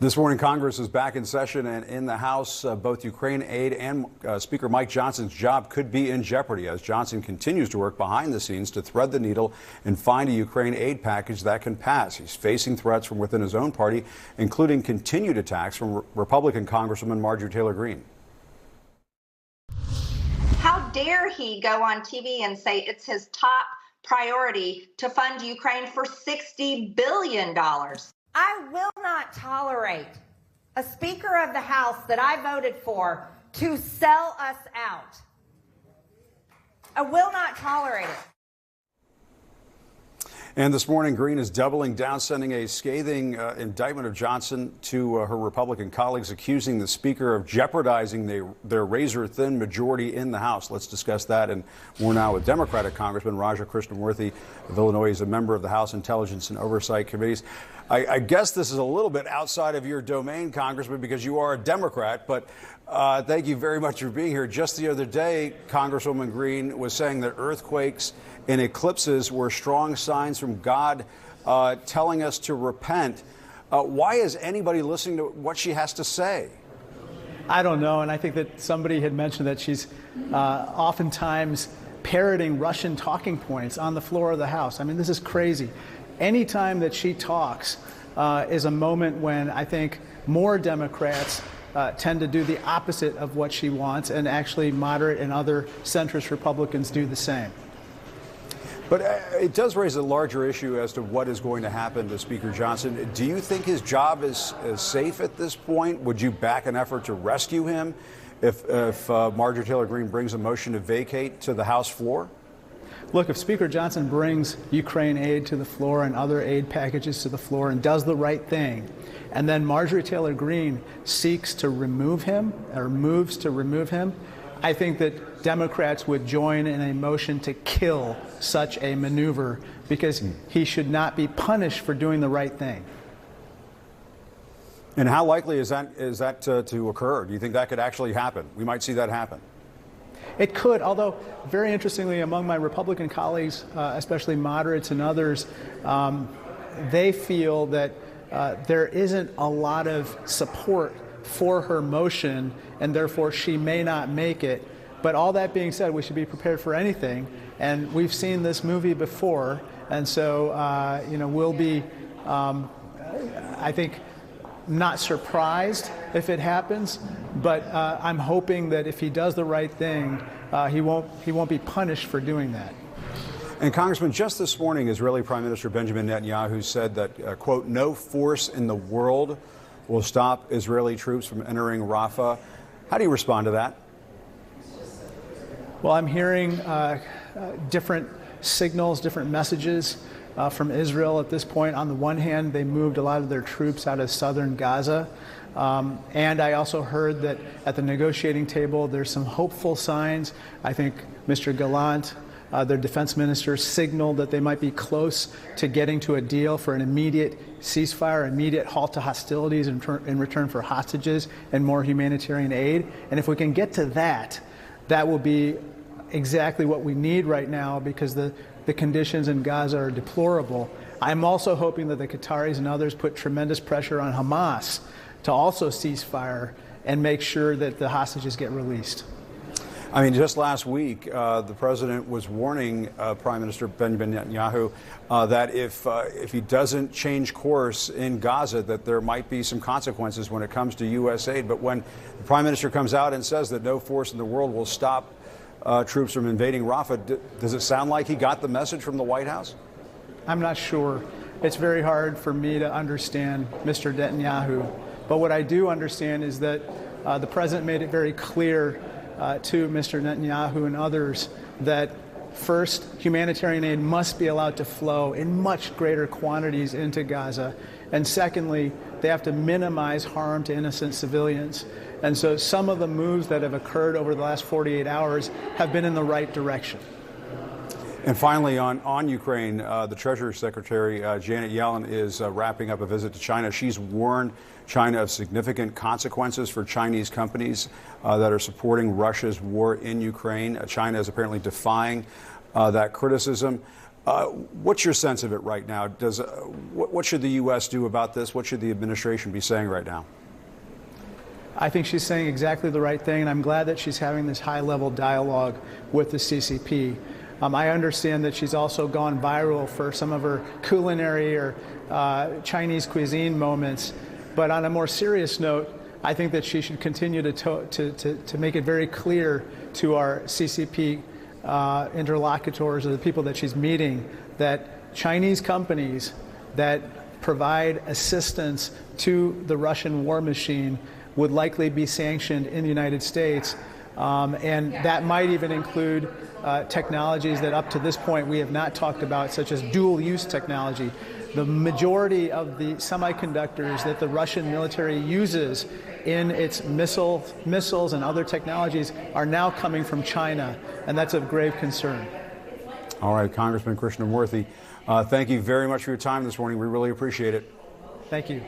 This morning, Congress is back in session, and in the House, both Ukraine aid and Speaker Mike Johnson's job could be in jeopardy as Johnson continues to work behind the scenes to thread the needle and find a Ukraine aid package that can pass. He's facing threats from within his own party, including continued attacks from Republican Congresswoman Marjorie Taylor Greene. How dare he go on TV and say it's his top priority to fund Ukraine for $60 billion? I will not tolerate a Speaker of the House that I voted for to sell us out. I will not tolerate it. And this morning, Greene is doubling down, sending a scathing indictment of Johnson to her Republican colleagues, accusing the Speaker of jeopardizing their razor-thin majority in the House. Let's discuss that and more now with Democratic Congressman Krishnamoorthi of Illinois. He's a member of the House Intelligence and Oversight Committees. I guess this is a little bit outside of your domain, Congressman, because you are a Democrat, but thank you very much for being here. Just the other day, Congresswoman Greene was saying that earthquakes and eclipses were strong signs from God telling us to repent. Why is anybody listening to what she has to say? I don't know, and I think that somebody had mentioned that she's oftentimes parroting Russian talking points on the floor of the House. I mean, this is crazy. Anytime that she talks is a moment when I think more Democrats tend to do the opposite of what she wants, and actually moderate and other centrist Republicans do the same. But it does raise a larger issue as to what is going to happen to Speaker Johnson. Do you think his job is safe at this point? Would you back an effort to rescue him if Marjorie Taylor Greene brings a motion to vacate to the House floor? Look, if Speaker Johnson brings Ukraine aid to the floor and other aid packages to the floor and does the right thing, and then Marjorie Taylor Greene seeks to remove him or moves to remove him, I think that Democrats would join in a motion to kill such a maneuver because he should not be punished for doing the right thing. And how likely is that to occur? Do you think that could actually happen? We might see that happen. It could, although very interestingly, among my Republican colleagues, especially moderates and others, they feel that there isn't a lot of support for her motion, and therefore she may not make it. But all that being said, we should be prepared for anything, and we've seen this movie before, and so we'll be, I think, not surprised if it happens, but I'm hoping that if he does the right thing, he won't be punished for doing that. And Congressman, just this morning, Israeli Prime Minister Benjamin Netanyahu said that, quote, no force in the world will stop Israeli troops from entering Rafah. How do you respond to that? Well, I'm hearing different signals, different messages from Israel at this point. On the one hand, they moved a lot of their troops out of southern Gaza. And I also heard that at the negotiating table, there's some hopeful signs. I think Mr. Gallant, their defense minister, signaled that they might be close to getting to a deal for an immediate ceasefire, immediate halt to hostilities in return for hostages and more humanitarian aid. And if we can get to that, that will be exactly what we need right now, because the conditions in Gaza are deplorable. I'm also hoping that the Qataris and others put tremendous pressure on Hamas to also cease fire and make sure that the hostages get released. I mean, just last week, the president was warning Prime Minister Benjamin Netanyahu that if he doesn't change course in Gaza, that there might be some consequences when it comes to U.S. aid. But when the prime minister comes out and says that no force in the world will stop troops from invading Rafah, does it sound like he got the message from the White House? I'm not sure. It's very hard for me to understand Mr. Netanyahu. But what I do understand is that the president made it very clear to Mr. Netanyahu and others that first, humanitarian aid must be allowed to flow in much greater quantities into Gaza. And secondly, they have to minimize harm to innocent civilians. And so some of the moves that have occurred over the last 48 hours have been in the right direction. And finally, on Ukraine, the Treasury Secretary, Janet Yellen, is wrapping up a visit to China. She's warned China of significant consequences for Chinese companies that are supporting Russia's war in Ukraine. China is apparently defying that criticism. What's your sense of it right now? What should the U.S. do about this? What should the administration be saying right now? I think she's saying exactly the right thing, and I'm glad that she's having this high-level dialogue with the CCP. I understand that she's also gone viral for some of her culinary or Chinese cuisine moments. But on a more serious note, I think that she should continue to make it very clear to our CCP interlocutors or the people that she's meeting that Chinese companies that provide assistance to the Russian war machine would likely be sanctioned in the United States. And that might even include technologies that up to this point we have not talked about, such as dual-use technology. The majority of the semiconductors that the Russian military uses in its missiles and other technologies are now coming from China, and that's of grave concern. All right, Congressman Krishnamoorthi, thank you very much for your time this morning. We really appreciate it. Thank you.